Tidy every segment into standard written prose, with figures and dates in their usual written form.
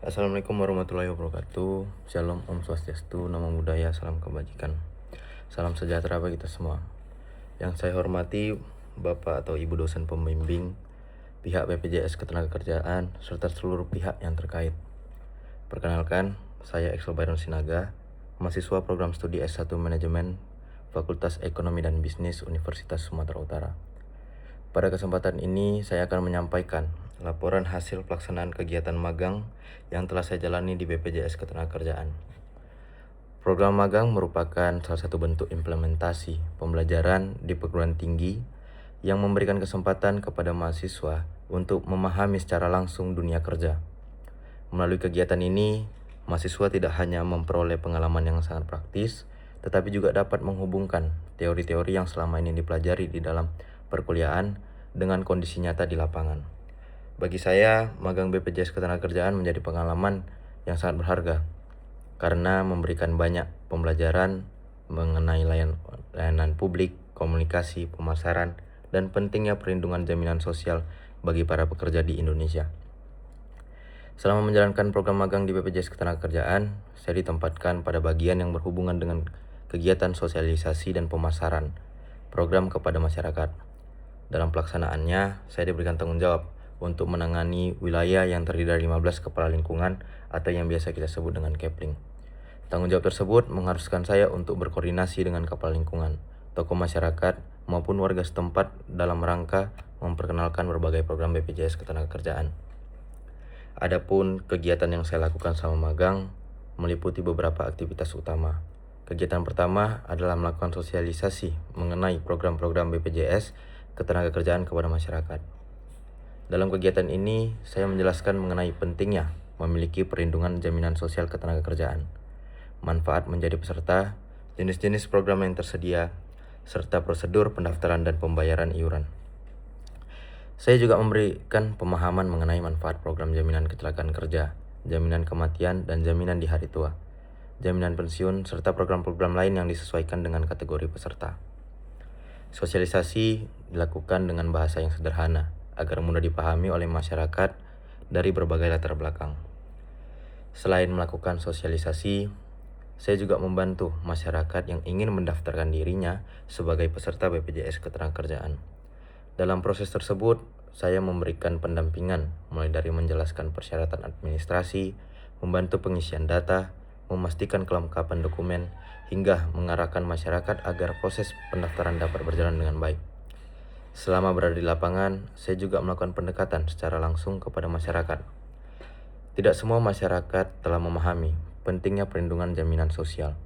Assalamualaikum warahmatullahi wabarakatuh. Shalom, Om Swastiastu, Namo Buddhaya, salam kebajikan. Salam sejahtera bagi kita semua. Yang saya hormati Bapak atau Ibu dosen pembimbing, pihak BPJS Ketenagakerjaan, serta seluruh pihak yang terkait. Perkenalkan, saya Exo Byron Sinaga, mahasiswa program studi S1 Manajemen, Fakultas Ekonomi dan Bisnis Universitas Sumatera Utara. Pada kesempatan ini, saya akan menyampaikan laporan hasil pelaksanaan kegiatan magang yang telah saya jalani di BPJS Ketenagakerjaan. Program magang merupakan salah satu bentuk implementasi pembelajaran di perguruan tinggi yang memberikan kesempatan kepada mahasiswa untuk memahami secara langsung dunia kerja. Melalui kegiatan ini, mahasiswa tidak hanya memperoleh pengalaman yang sangat praktis, tetapi juga dapat menghubungkan teori-teori yang selama ini dipelajari di dalam perkuliahan dengan kondisi nyata di lapangan. Bagi saya, magang BPJS Ketenagakerjaan menjadi pengalaman yang sangat berharga karena memberikan banyak pembelajaran mengenai layanan publik, komunikasi, pemasaran, dan pentingnya perlindungan jaminan sosial bagi para pekerja di Indonesia. Selama menjalankan program magang di BPJS Ketenagakerjaan, saya ditempatkan pada bagian yang berhubungan dengan kegiatan sosialisasi dan pemasaran program kepada masyarakat. Dalam pelaksanaannya, saya diberikan tanggung jawab untuk menangani wilayah yang terdiri dari 15 kepala lingkungan atau yang biasa kita sebut dengan Kepling. Tanggung jawab tersebut mengharuskan saya untuk berkoordinasi dengan kepala lingkungan, tokoh masyarakat, maupun warga setempat dalam rangka memperkenalkan berbagai program BPJS Ketenagakerjaan. Adapun kegiatan yang saya lakukan selama magang meliputi beberapa aktivitas utama. Kegiatan pertama adalah melakukan sosialisasi mengenai program-program BPJS Ketenagakerjaan kepada masyarakat. Dalam kegiatan ini, saya menjelaskan mengenai pentingnya memiliki perlindungan jaminan sosial ketenagakerjaan, manfaat menjadi peserta, jenis-jenis program yang tersedia, serta prosedur pendaftaran dan pembayaran iuran. Saya juga memberikan pemahaman mengenai manfaat program jaminan kecelakaan kerja, jaminan kematian, dan jaminan di hari tua, jaminan pensiun, serta program-program lain yang disesuaikan dengan kategori peserta. Sosialisasi dilakukan dengan bahasa yang sederhana, agar mudah dipahami oleh masyarakat dari berbagai latar belakang. Selain melakukan sosialisasi, saya juga membantu masyarakat yang ingin mendaftarkan dirinya sebagai peserta BPJS Ketenagakerjaan. Dalam proses tersebut, saya memberikan pendampingan mulai dari menjelaskan persyaratan administrasi, membantu pengisian data, memastikan kelengkapan dokumen, hingga mengarahkan masyarakat agar proses pendaftaran dapat berjalan dengan baik. Selama berada di lapangan, saya juga melakukan pendekatan secara langsung kepada masyarakat. Tidak semua masyarakat telah memahami pentingnya perlindungan jaminan sosial.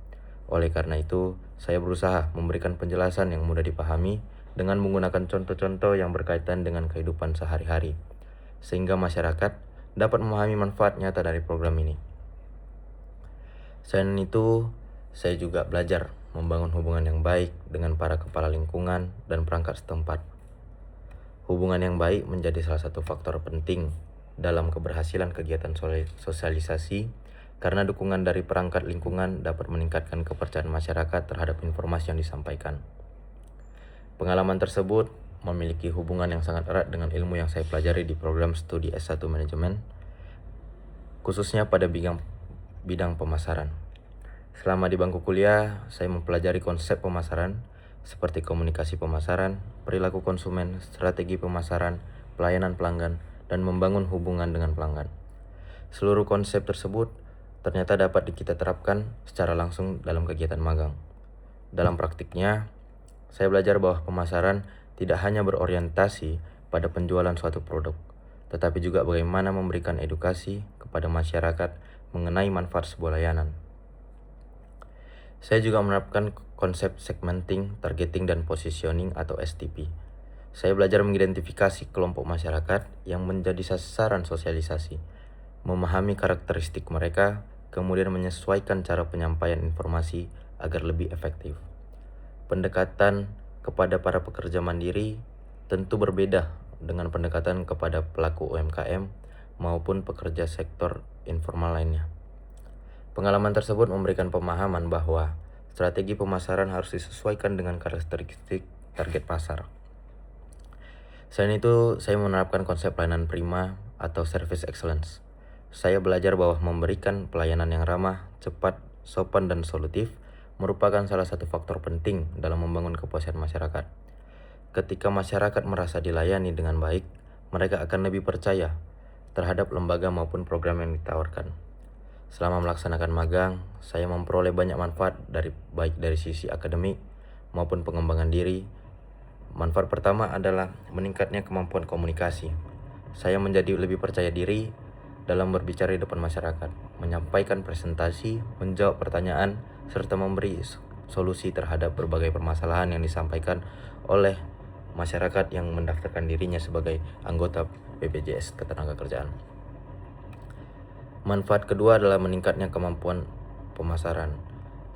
Oleh karena itu, saya berusaha memberikan penjelasan yang mudah dipahami dengan menggunakan contoh-contoh yang berkaitan dengan kehidupan sehari-hari, sehingga masyarakat dapat memahami manfaat nyata dari program ini. Selain itu, saya juga belajar membangun hubungan yang baik dengan para kepala lingkungan dan perangkat setempat. Hubungan yang baik menjadi salah satu faktor penting dalam keberhasilan kegiatan sosialisasi karena dukungan dari perangkat lingkungan dapat meningkatkan kepercayaan masyarakat terhadap informasi yang disampaikan. Pengalaman tersebut memiliki hubungan yang sangat erat dengan ilmu yang saya pelajari di program studi S1 Manajemen, khususnya pada bidang pemasaran. Selama di bangku kuliah, saya mempelajari konsep pemasaran seperti komunikasi pemasaran, perilaku konsumen, strategi pemasaran, pelayanan pelanggan, dan membangun hubungan dengan pelanggan. Seluruh konsep tersebut ternyata dapat kita terapkan secara langsung dalam kegiatan magang. Dalam praktiknya, saya belajar bahwa pemasaran tidak hanya berorientasi pada penjualan suatu produk, tetapi juga bagaimana memberikan edukasi kepada masyarakat mengenai manfaat sebuah layanan. Saya juga menerapkan konsep segmenting, targeting, dan positioning atau STP. Saya belajar mengidentifikasi kelompok masyarakat yang menjadi sasaran sosialisasi, memahami karakteristik mereka, kemudian menyesuaikan cara penyampaian informasi agar lebih efektif. Pendekatan kepada para pekerja mandiri tentu berbeda dengan pendekatan kepada pelaku UMKM maupun pekerja sektor informal lainnya. Pengalaman tersebut memberikan pemahaman bahwa strategi pemasaran harus disesuaikan dengan karakteristik target pasar. Selain itu, saya menerapkan konsep pelayanan prima atau service excellence. Saya belajar bahwa memberikan pelayanan yang ramah, cepat, sopan, dan solutif merupakan salah satu faktor penting dalam membangun kepuasan masyarakat. Ketika masyarakat merasa dilayani dengan baik, mereka akan lebih percaya terhadap lembaga maupun program yang ditawarkan. Selama melaksanakan magang, saya memperoleh banyak manfaat baik dari sisi akademik maupun pengembangan diri. Manfaat pertama adalah meningkatnya kemampuan komunikasi. Saya menjadi lebih percaya diri dalam berbicara di depan masyarakat, menyampaikan presentasi, menjawab pertanyaan, serta memberi solusi terhadap berbagai permasalahan yang disampaikan oleh masyarakat yang mendaftarkan dirinya sebagai anggota BPJS Ketenagakerjaan. Manfaat kedua adalah meningkatnya kemampuan pemasaran.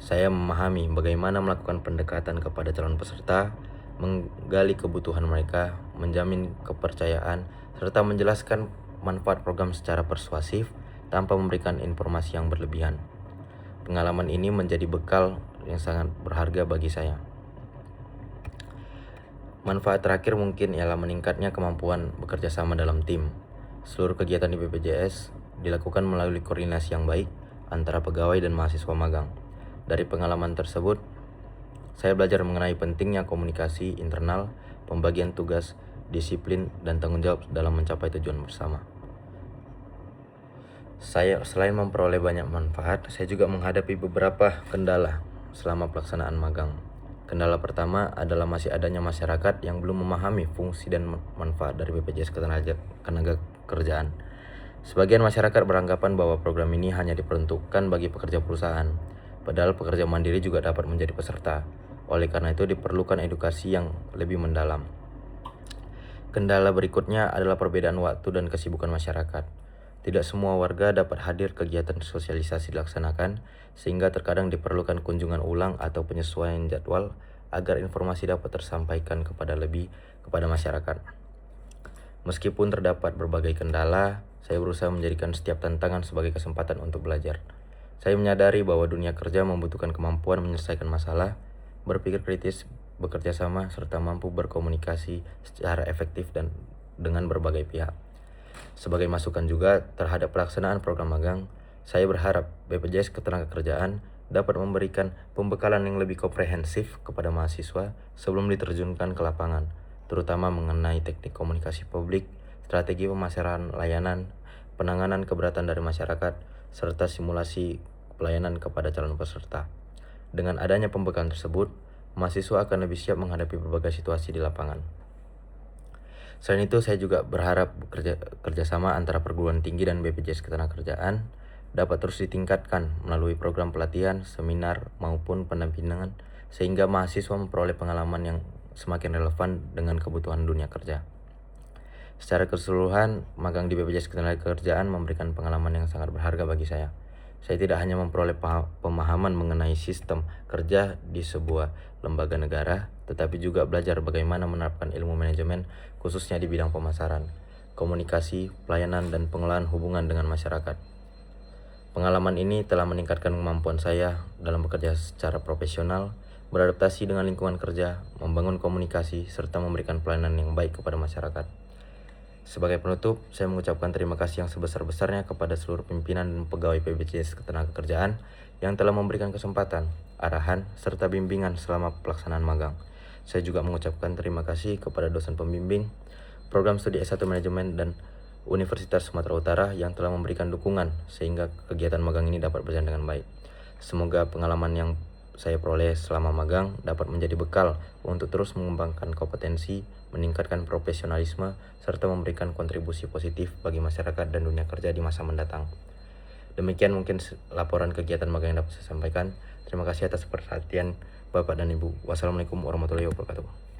Saya memahami bagaimana melakukan pendekatan kepada calon peserta, menggali kebutuhan mereka, menjamin kepercayaan, serta menjelaskan manfaat program secara persuasif tanpa memberikan informasi yang berlebihan. Pengalaman ini menjadi bekal yang sangat berharga bagi saya. Manfaat terakhir mungkin ialah meningkatnya kemampuan bekerja sama dalam tim. Seluruh kegiatan di BPJS dilakukan melalui koordinasi yang baik antara pegawai dan mahasiswa magang. Dari pengalaman tersebut, saya belajar mengenai pentingnya komunikasi internal, pembagian tugas, disiplin, dan tanggung jawab dalam mencapai tujuan bersama. Saya selain memperoleh banyak manfaat, saya juga menghadapi beberapa kendala selama pelaksanaan magang. Kendala pertama adalah masih adanya masyarakat yang belum memahami fungsi dan manfaat dari BPJS Ketenagakerjaan. Sebagian masyarakat beranggapan bahwa program ini hanya diperuntukkan bagi pekerja perusahaan, padahal pekerja mandiri juga dapat menjadi peserta. Oleh karena itu diperlukan edukasi yang lebih mendalam. Kendala berikutnya adalah perbedaan waktu dan kesibukan masyarakat. Tidak semua warga dapat hadir kegiatan sosialisasi dilaksanakan, sehingga terkadang diperlukan kunjungan ulang atau penyesuaian jadwal agar informasi dapat tersampaikan kepada masyarakat. Meskipun terdapat berbagai kendala, saya berusaha menjadikan setiap tantangan sebagai kesempatan untuk belajar. Saya menyadari bahwa dunia kerja membutuhkan kemampuan menyelesaikan masalah, berpikir kritis, bekerja sama, serta mampu berkomunikasi secara efektif dan dengan berbagai pihak. Sebagai masukan juga terhadap pelaksanaan program magang, saya berharap BPJS Ketenagakerjaan dapat memberikan pembekalan yang lebih komprehensif kepada mahasiswa sebelum diterjunkan ke lapangan, terutama mengenai teknik komunikasi publik, strategi pemasaran layanan, penanganan keberatan dari masyarakat, serta simulasi pelayanan kepada calon peserta. Dengan adanya pembekalan tersebut, mahasiswa akan lebih siap menghadapi berbagai situasi di lapangan. Selain itu, saya juga berharap kerjasama antara perguruan tinggi dan BPJS Ketenagakerjaan dapat terus ditingkatkan melalui program pelatihan, seminar, maupun pendampingan, sehingga mahasiswa memperoleh pengalaman yang semakin relevan dengan kebutuhan dunia kerja. Secara keseluruhan, magang di BPJS Ketenagakerjaan memberikan pengalaman yang sangat berharga bagi saya. Saya tidak hanya memperoleh pemahaman mengenai sistem kerja di sebuah lembaga negara, tetapi juga belajar bagaimana menerapkan ilmu manajemen, khususnya di bidang pemasaran, komunikasi, pelayanan, dan pengelolaan hubungan dengan masyarakat. Pengalaman ini telah meningkatkan kemampuan saya dalam bekerja secara profesional, beradaptasi dengan lingkungan kerja, membangun komunikasi, serta memberikan pelayanan yang baik kepada masyarakat. Sebagai penutup, saya mengucapkan terima kasih yang sebesar-besarnya kepada seluruh pimpinan dan pegawai BPJS Ketenagakerjaan yang telah memberikan kesempatan, arahan, serta bimbingan selama pelaksanaan magang. Saya juga mengucapkan terima kasih kepada dosen pembimbing, program studi S1 Manajemen dan Universitas Sumatera Utara yang telah memberikan dukungan sehingga kegiatan magang ini dapat berjalan dengan baik. Semoga pengalaman yang saya peroleh selama magang dapat menjadi bekal untuk terus mengembangkan kompetensi, meningkatkan profesionalisme, serta memberikan kontribusi positif bagi masyarakat dan dunia kerja di masa mendatang. Demikian mungkin laporan kegiatan magang yang dapat saya sampaikan. Terima kasih atas perhatian Bapak dan Ibu. Wassalamualaikum warahmatullahi wabarakatuh.